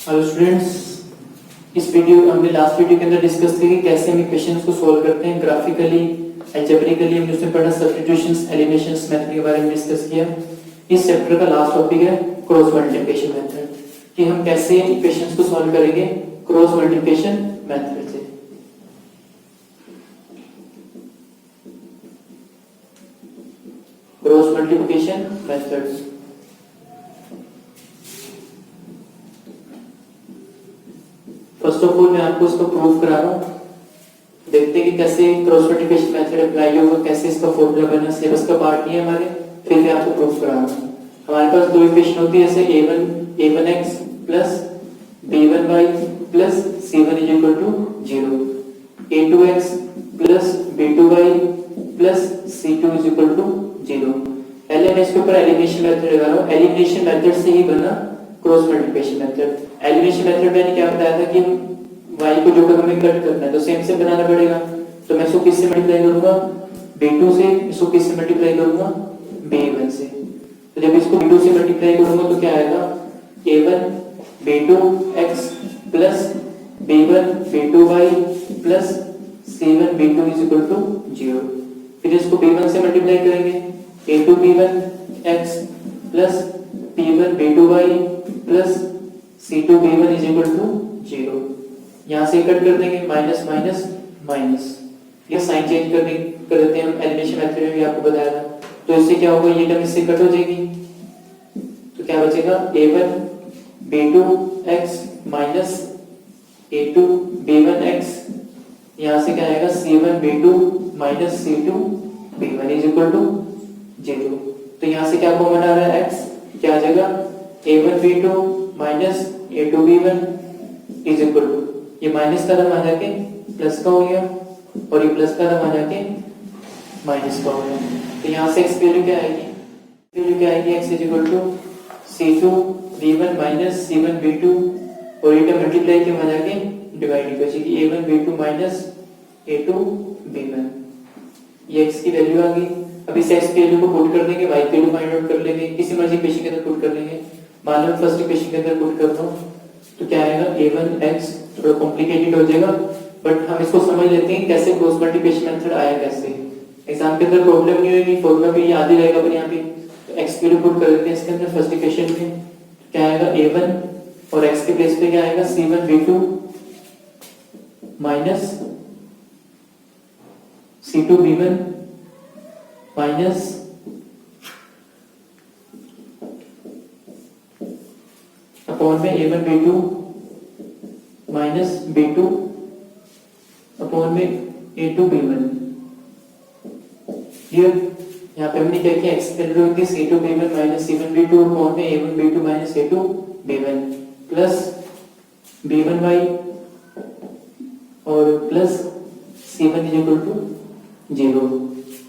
Hello students, इस video हमने last video के अंदर डिस्कस किया कि कैसे हम इक्वेशंस को सॉल्व करते हैं ग्राफिकली, अलजेब्रिकली। हमने उसमें पढ़ा सब्स्टिट्यूशंस, एलिमिनेशंस मेथड के बारे में डिस्कस किया। इस चैप्टर का लास्ट टॉपिक है क्रॉस मल्टीप्लिकेशन मेथड, कि हम कैसे इक्वेशंस को सॉल्व करेंगे क्रॉस मल्टीप्लिकेशन मेथड से। Cross multiplication methods. First of all मैं आपको इसको प्रूव करा रहा हूँ। देखते हैं कि कैसे क्रॉस मल्टीप्लिकेशन मेथड अप्लाई होगा, कैसे इसका फॉर्मूला बना। सिलेबस का पार्ट नहीं है हमारे, फिर मैं आपको प्रूव करा रहा हूँ। हमारे पास दो इक्वेशन होती है, जैसे a1x plus b1y plus c1 is equal to 0, a2x plus b2y plus c2 is equal to 0। पहले मैं इसके ऊपर एलिमिनेशन मेथड लगा रहा हूँ। एलिमिनेशन मेथड से ही बना cross multiplication method. Elimination method मैंने क्या बताया था कि y को जो हमें कट करना है तो सेम से बनाना पड़ेगा। तो मैं इसको किससे मल्टीप्लाई करूंगा, b2 से। इसको किससे मल्टीप्लाई करूंगा, b1 से। तो जब इसको b2 से मल्टीप्लाई करूंगा तो क्या आएगा, a1 b2x plus b1 b2y plus c1 b2 is equal to 0। फिर इसको b1 से मल्टीप्लाई करेंगे, a2 b1x plus p1 b2y plus c2 b1 is equal to 0। यहां से कट कर देंगे, माइनस माइनस माइनस। ये साइन चेंज कर देते हैं हम, एलिमिनेशन मेथड में भी आपको बताया था। तो इससे क्या होगा, ये टर्म इससे कट हो जाएगी। तो क्या बचेगा, a1 b2x minus a2 b1x। यहां से क्या आएगा, c1 b2 minus c2 b1 is equal to 0। तो यहां से क्या कॉमन आ रहा है, x क्या आ जाएगा, a1 b2 minus a2 b1 is equal to, ये माइनस का टर्म आ जाके प्लस का हो गया और ये प्लस का टर्म आ जाके माइनस का हो गया। तो यहाँ से x की वैल्यू क्या आएगी, वैल्यू क्या आएगी, x is equal to c2 b1 minus c1 b2 और ये टर्म मल्टीप्लाई के वहां जाके डिवाइड हो जाएगी, a1 b2 minus a2 b1। ये x की वैल्यू आ गई। अब इस x की वैल्यू को पुट कर देंगे, y की वैल्यू फाइंड आउट कर लेंगे, किसी मर्जी इक्वेशन के अंदर पुट कर लेंगे। मान लो फर्स्ट इक्वेशन के अंदर पुट करता हूं तो क्या आएगा, a1x। थोड़ा कॉम्प्लिकेटेड हो जाएगा बट हम इसको समझ लेते हैं कैसे क्रॉस मल्टीप्लिकेशन मेथड आया कैसे। एग्जाम के अंदर प्रॉब्लम नहीं होगी, फॉर्मूला भी याद ही रहेगा पर यहाँ पे। तो x की वैल्यू पुट कर देते हैं इसके अंदर फर्स्ट इक्वेशन में। क्या आएगा, a1 और x के प्लेस पे क्या आएगा, c1 b2 minus c2 b1 minus upon में a1 b2 minus b2 upon में a2 b1। क्लियर। यहाँ पे हमने क्या किया, x की वैल्यू होती है c2 b1 minus c1 b2 upon में a1 b2 minus a2 b1 plus b1y और plus c1 is equal to 0।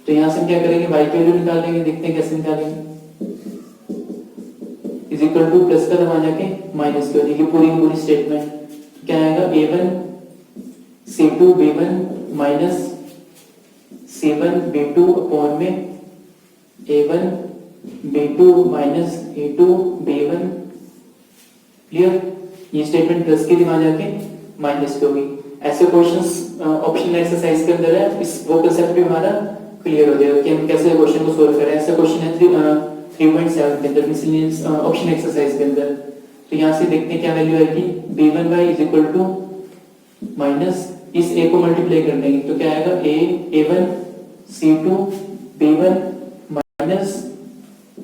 तो यहाँ से हम क्या करेंगे, y की वैल्यू निकाल लेंगे, देखते हैं कैसे निकालेंगे। इज इक्वल टू प्लस का दबा जाके माइनस की हो जाएगी पूरी स्टेटमेंट। क्या आएगा, a1 c2 b1 minus c1 b2 upon में a1 b2 minus a2 b1। Clear. ये स्टेटमेंट प्लस की दिमाग जाके माइनस की होगी। ऐसे क्वेश्चंस ऑप्शनल एक्सरसाइज के अंदर है, इस वो कंसेप्ट भी हमारा क्लियर हो जाएगा कि हम कैसे क्वेश्चन को सोल्व करें। ऐसा क्वेश्चन है 3.7 के अंदर, मिसलेनियस ऑप्शन एक्सरसाइज के अंदर। तो यहाँ से देखते हैं क्या वैल्यू आएगी, b1y is equal to minus इस a को मल्टीप्लाई कर देंगे तो क्या आएगा, a1 c2 b1 minus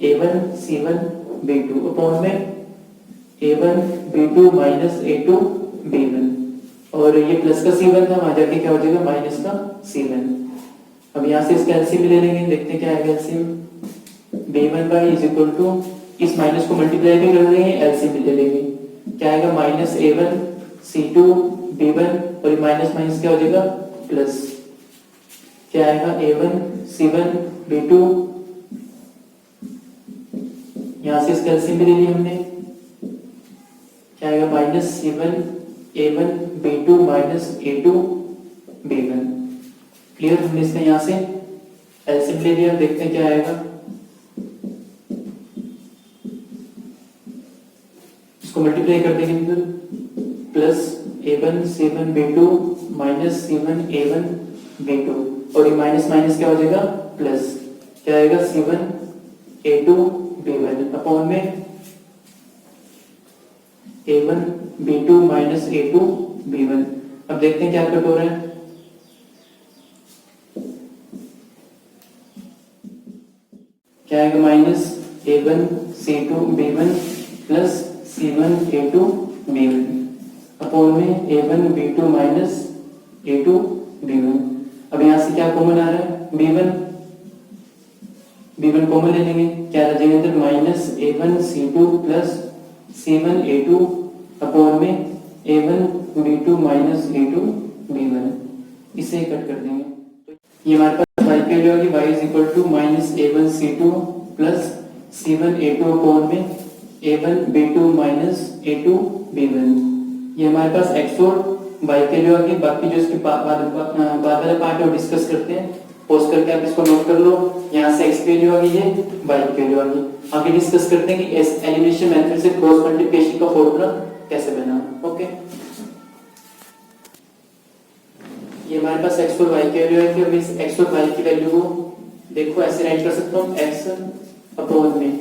a1 c1 b2 upon में a1 b2 minus a2 b1 और ये प्लस का c1 था, वहां जाके क्या हो जाएगा, माइनस का c1। अब यहाँ से इसका एलसीएम ले लेंगे, देखते हैं क्या आएगा LCM. b1y is equal to, इस माइनस को मल्टीप्लाई भी कर देंगे, एलसीएम भी ले लेंगे। क्या आएगा, माइनस a1 c2 b1 और माइनस माइनस क्या हो जाएगा, प्लस। क्या आएगा, a1 c1 b2। यहां से इसका एलसीएम भी ले लिया हमने। क्या आएगा, minus c1 a1 b2 minus a2 b1। Clear. हमने इसका यहां से एलसीएम ले लिया, देखते हैं क्या आएगा। इसको मल्टीप्लाई कर देंगे फिर plus a1 c1 b2 minus c1 a1 b2 और ये माइनस माइनस क्या हो जाएगा प्लस, क्या आएगा c1 a2 b1 अपॉन में a1 b2 minus a2 b1। अब देखते हैं क्या कट हो रहा है। क्या आएगा minus a1 c2 b1 plus c1 a2 b1 upon में a1 b2 minus a2 b1। अब यहां से क्या कॉमन आ रहा है b1 कॉमन ले लेंगे, क्या आ जाएगा इधर minus a1 c2 plus c1 a2 upon में a1 b2 minus a2 b1। इसे कट कर देंगे तो ये हमारे पास y की वैल्यू होगी y is equal to minus a1 c2 plus c1 a2 upon में a1 b2 minus a2 b1। ये हमारे पास x और y की वैल्यू होगी। बाकी जो इसके बाद वाला पार्ट है वो डिस्कस करते हैं। पोस्ट करके आप इसको नोट कर लो। यहाँ से x की वैल्यू आ गई है, y की वैल्यू आ गई। आगे डिस्कस करते हैं कि एलिमिनेशन मेथड से क्रॉस मल्टीप्लिकेशन का फॉर्मूला कैसे बना। ओके, ये हमारे पास x और y की वैल्यू है कि हम इस x और y की वैल्यू को देखो ऐसे राइट कर सकता हूँ, x अपॉन में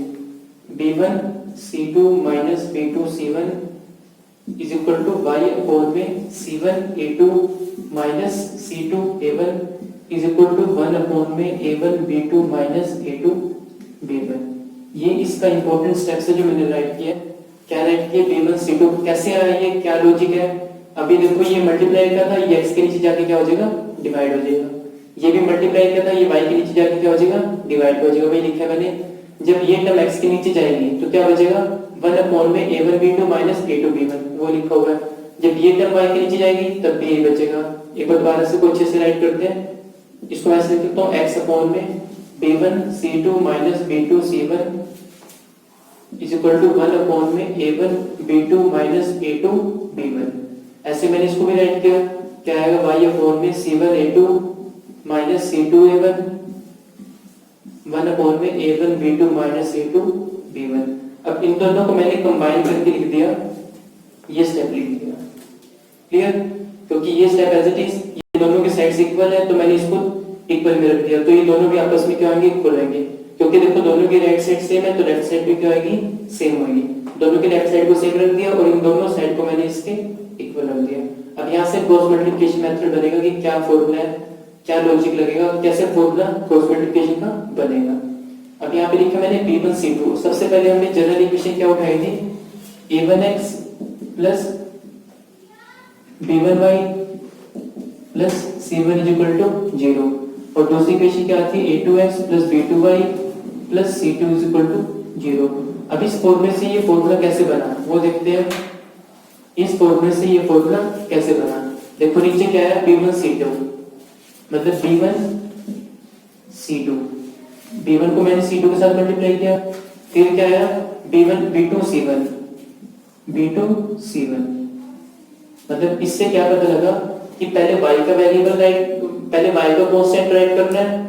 b1 c2 minus b2 c1 is equal to y upon में c1 a2 minus c2 a1 is equal to 1 upon में a1 b2 minus a2 b1। ये इसका इंपॉर्टेंट स्टेप है जो मैंने राइट किया। क्या राइट किया, b1 c2 कैसे आया, ये क्या लॉजिक है। अभी देखो ये मल्टीप्लाई का था, ये x के नीचे जाके क्या हो जाएगा डिवाइड हो जाएगा। ये भी मल्टीप्लाई का था, ये y के नीचे जाके क्या हो जाएगा डिवाइड हो जाएगा। वही लिखा है मैंने। जब ये टर्म x के नीचे जाएगी तो क्या बचेगा 1 अपॉन में a1 b2 minus a2 b1, वो लिखा हुआ है। जब ये टर्म y के नीचे जाएगी तब भी ये बचेगा। एक बार दोबारा से अच्छे से राइट करते हैं। इसको ऐसे लिख सकता हूँ x अपॉन में b1 c2 minus b2 c1 is equal to 1 upon में a1 b2 minus a2 b1। ऐसे मैंने इसको भी राइट किया। क्या आएगा y अपॉन में c1 a2 minus c2 a1 1 upon में a1 b2 minus a2 b1। अब इन दोनों को मैंने कंबाइन करके लिख दिया, ये स्टेप लिख दिया। क्लियर, क्योंकि ये स्टेप एज इट इज ये दोनों के साइड्स इक्वल है तो मैंने इसको इक्वल में रख दिया। तो ये दोनों भी आपस में क्या होंगे इक्वल रहेंगे, क्योंकि देखो दोनों की राइट साइड सेम है तो लेफ्ट साइड भी क्या होगी सेम होगी। दोनों के लेफ्ट साइड को सेम रख दिया और इन दोनों साइड को मैंने इसके इक्वल रख दिया। अब यहाँ से क्रॉस मल्टीप्लिकेशन मेथड बनेगा कि क्या फॉर्मूला है, क्या लॉजिक लगेगा, कैसे फॉर्मूला क्रॉस मल्टीप्लिकेशन का बनेगा। अब यहाँ पे लिखा मैंने b1 c2। सबसे पहले हमने जनरल इक्वेशन क्या उठाई थी a1x plus b1y plus c1 is equal to 0 और दूसरी इक्वेशन क्या थी a2x plus b2y plus c2 is equal to 0। अब इस फॉर्मूले से ये फॉर्मूला कैसे बना वो देखते हैं। इस फॉर्मूले से ये फॉर्मूला कैसे बना, देखो नीचे क्या है b1 c2 मतलब b1 c2, b1 को मैंने c2 के साथ मल्टीप्लाई किया। फिर क्या आया b1 b2 c1 b2 c1। मतलब इससे क्या पता लगा कि पहले y का वेरिएबल राइट, पहले y का कांस्टेंट राइट करना है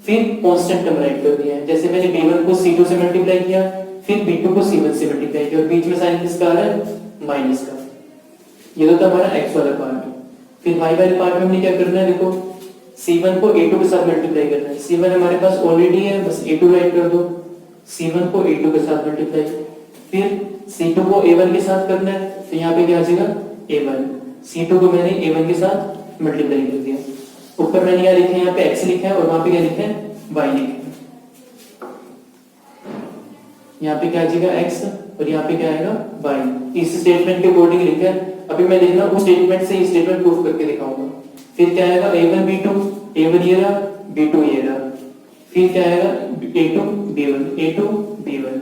फिर कांस्टेंट टर्म राइट करनी है। जैसे मैंने b1 को c2 से मल्टीप्लाई किया फिर b2 को c1 से मल्टीप्लाई किया और बीच में साइन किसका आ रहा है माइनस का। ये तो था हमारा x वाला पार्ट। फिर y वाले पार्ट में हमने क्या करना है, देखो c1 को a2 के साथ मल्टीप्लाई करना है। c1 हमारे पास ऑलरेडी है, बस a2 राइट कर दो। c1 को a2 के साथ मल्टीप्लाई, फिर c2 को a1 के साथ करना है तो यहाँ पे क्या आ जाएगा a1। c2 को मैंने a1 के साथ मल्टीप्लाई कर दिया। ऊपर मैंने क्या लिखा है, यहाँ पे x लिखा है और वहां पे क्या लिखा है y लिखा है। यहाँ पे क्या आ जाएगा x और यहाँ पे क्या आएगा y। इस स्टेटमेंट के अकॉर्डिंग लिखा है। अभी मैं देखना उस स्टेटमेंट से इस स्टेटमेंट प्रूफ करके दिखाऊंगा। फिर क्या आएगा a1 b2, a1 ये रहा b2 ये रहा। फिर क्या आएगा a2 b1 a2 b1।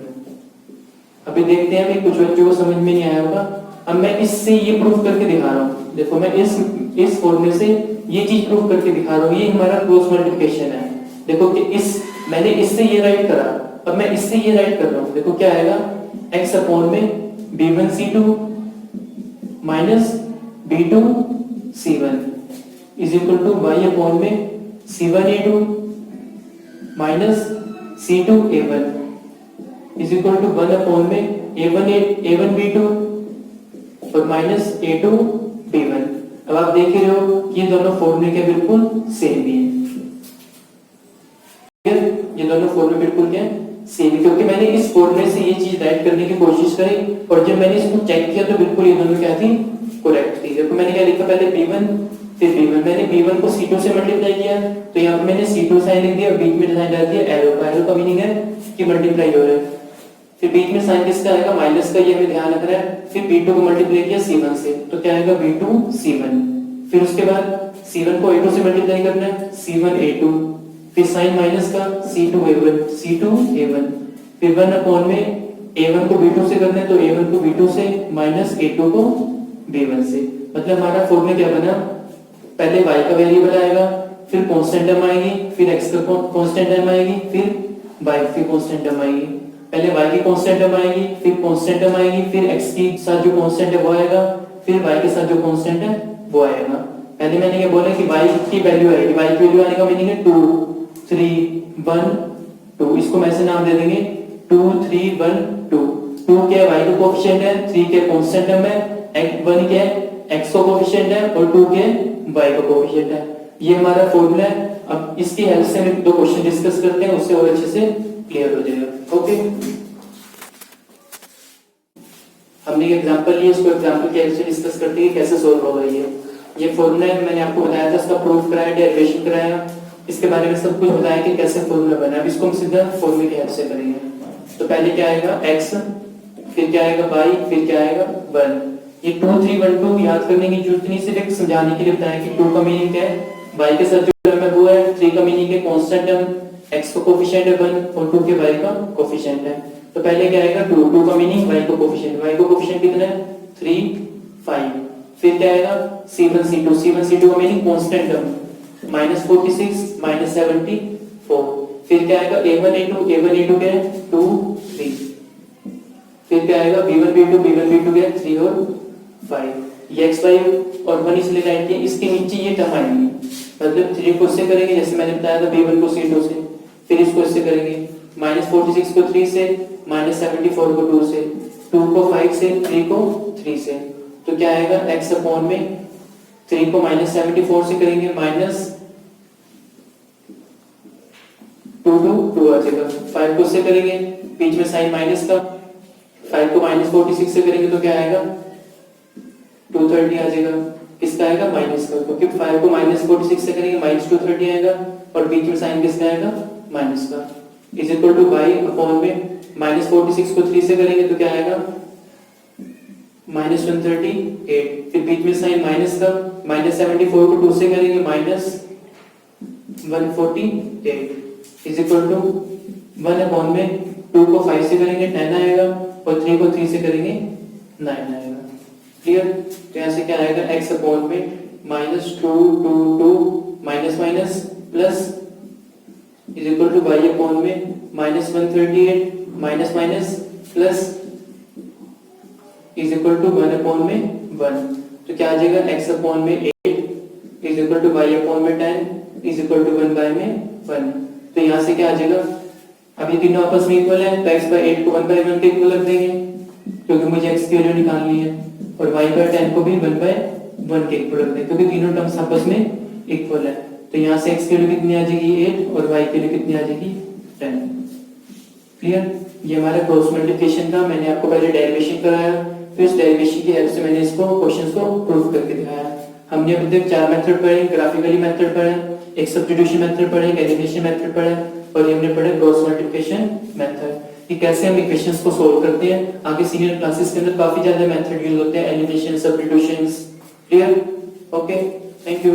अभी देखते हैं कुछ बच्चों को समझ में नहीं आया होगा। अब मैं इससे ये प्रूफ करके दिखा रहा हूँ। देखो मैं इस फॉर्मूले से ये चीज प्रूफ करके दिखा रहा हूँ। ये हमारा क्रॉस मल्टीप्लिकेशन है। देखो कि मैंने इससे ये राइट करा, अब मैं इससे ये राइट कर रहा हूँ। देखो क्या आएगा x अपॉन में b1 c2 minus b2 c1 is equal to y upon में c1 a2 minus c2 a1 is equal to 1 upon में a1 b2 और माइनस A2 B1। अब आप देख रहे हो कि ये दोनों फॉर्मूले के बिल्कुल सेम ही है, ये दोनों फॉर्मूले बिल्कुल क्या सेम है, क्योंकि मैंने इस फॉर्मूले से ये चीज राइट करने की कोशिश करी और जब मैंने इसको चेक किया तो बिल्कुल ये दोनों क्या थी, करेक्ट थी। देखो मैंने क्या लिखा, पहले B1 फिर B1, मैंने B1 को C2 से मल्टीप्लाई किया तो यहाँ पे मैंने C2 साइन लिख दिया और बीच में साइन डाल दिया एरो का। एरो का मीनिंग है कि मल्टीप्लाई हो रहा है। फिर बीच में साइन किसका आएगा, माइनस का, ये हमें ध्यान रखना है। फिर B2 को मल्टीप्लाई किया C1 से तो क्या आएगा, B2 C1। फिर उसके बाद C1 को A2 से मल्टीप्लाई करना है, C1 A2। फिर साइन माइनस का C2 A1, C2 A1। फिर 1 अपॉन में A1 को B2 से करना है तो A1 को B2 से माइनस A2 को B1 से। मतलब हमारा फॉर्मूला क्या बना, पहले y का वेरिएबल आएगा, फिर कांस्टेंट टर्म आएगी, फिर x का कांस्टेंट टर्म आएगी, फिर y की कांस्टेंट टर्म आएगी। पहले y की कांस्टेंट टर्म आएगी, फिर कांस्टेंट टर्म आएगी, फिर x के साथ जो कांस्टेंट है वो आएगा, फिर y के साथ जो कांस्टेंट है वो आएगा। पहले मैंने ये बोला कि y की वैल्यू आएगी, y की वैल्यू आने का मीनिंग है 2 3 1 2। इसको मैं ऐसे नाम दे देंगे 2 3 1 2। 2 क्या है, y का कोएफिशिएंट है, 3 के कांस्टेंट टर्म है, 1 क्या है x का कोएफिशिएंट है और 2 के y का कोएफिशिएंट है। ये हमारा फॉर्मूला है। अब इसकी हेल्प से हम दो क्वेश्चन डिस्कस करते हैं, उससे और अच्छे से क्लियर हो जाएगा। ओके, हमने ये एग्जांपल लिया, इसको एग्जांपल की हेल्प से डिस्कस करते हैं कैसे सोल्व होगा। ये फॉर्मूला है, मैंने आपको बताया था, इसका प्रूफ कराया, डेरिवेशन कराया, इसके बारे में सब कुछ बताया कि कैसे फॉर्मूला बना। अब इसको हम सीधा फॉर्मूले की हेल्प से करेंगे। तो पहले क्या आएगा x, फिर क्या आएगा y, फिर क्या आएगा 1। ये 2 3 1 2 याद करने की जरूरत नहीं, सिर्फ एक समझाने के लिए बताया कि 2 का मीनिंग क्या है, y के साथ जो टर्म है वो है, 3 का मीनिंग है कांस्टेंट टर्म, x का कोएफिशिएंट है 1 और 2 के y का कोएफिशिएंट है। तो पहले क्या आएगा 2, 2 का मीनिंग y का कोएफिशिएंट, y का कोएफिशिएंट कितना है 3 5। फिर क्या आएगा C1 C2, C1 C2 का मीनिंग कांस्टेंट टर्म, -46 -74। फिर क्या आएगा A1 A2, A1 A2 क्या है 2 3। फिर क्या आएगा B1 B2, B1 B2 क्या है 3 और 5। ये x y और 1 इसलिए राइट किया, इसके नीचे ये टर्म आएंगी, मतलब 3 को इससे करेंगे जैसे मैंने बताया था, B1 को C2 से, फिर इसको इससे करेंगे, -46 को 3 से, -74 को 2 से, 2 को 5 से, 3 को 3 से। तो क्या आएगा x अपॉन में 3 को -74 से करेंगे, -2 आ जाएगा, 5 को इससे करेंगे, बीच में साइन माइनस का, 5 को -46 से करेंगे तो क्या आएगा 230 आ जाएगा। किसका आएगा माइनस का, क्योंकि 5 को -46 से करेंगे -230 आएगा और बीच में साइन किसका आएगा माइनस का, is equal to y upon में -46 को 3 से करेंगे तो क्या आएगा -138। फिर बीच में साइन माइनस का, -74 को 2 से करेंगे -148 इज इक्वल टू 1 अपॉन में 2 को 5 से करेंगे 10 आएगा और 3 को 3 से करेंगे 9 आएगा। क्लियर? तो यहाँ से क्या आएगा x अपॉन में -2 2 2 minus minus plus is equal to y upon में -138 minus minus plus is equal to 1 upon में 1। तो क्या आ जाएगा x अपॉन में 8 is equal to y upon में 10 इज इक्वल टू 1 बाय में 1। तो यहाँ से क्या आ जाएगा, अब ये तीनों आपस में इक्वल है तो x बाय 8 को 1 बाय 1 के इक्वल रख देंगे क्योंकि मुझे x की वैल्यू निकालनी है, और y बाय 10 को भी 1 बाय 1 के इक्वल रख देंगे क्योंकि तीनों टर्म्स आपस में इक्वल है। तो यहाँ से x की वैल्यू कितनी आ जाएगी 8 और y की वैल्यू कितनी आ जाएगी 10। क्लियर? ये हमारा क्रॉस मल्टीप्लिकेशन का मैंने आपको पहले डेरिवेशन कराया, फिर इस डेरिवेशन की हेल्प से मैंने इसको क्वेश्चंस को प्रूव करके दिखाया। हमने अभी तक 4 मेथड पढ़े, ग्राफिकली मेथड पढ़े, एक सब्स्टिट्यूशन मेथड पढ़े, एक एलिमिनेशन मेथड पढ़े और हमने पढ़े क्रॉस मल्टीप्लिकेशन मेथड कि कैसे हम इक्वेशंस को सोल्व करते हैं। आगे सीनियर क्लासेस के अंदर काफी ज्यादा मेथड यूज होते हैं, elimination, substitutions. Clear? Okay, thank you.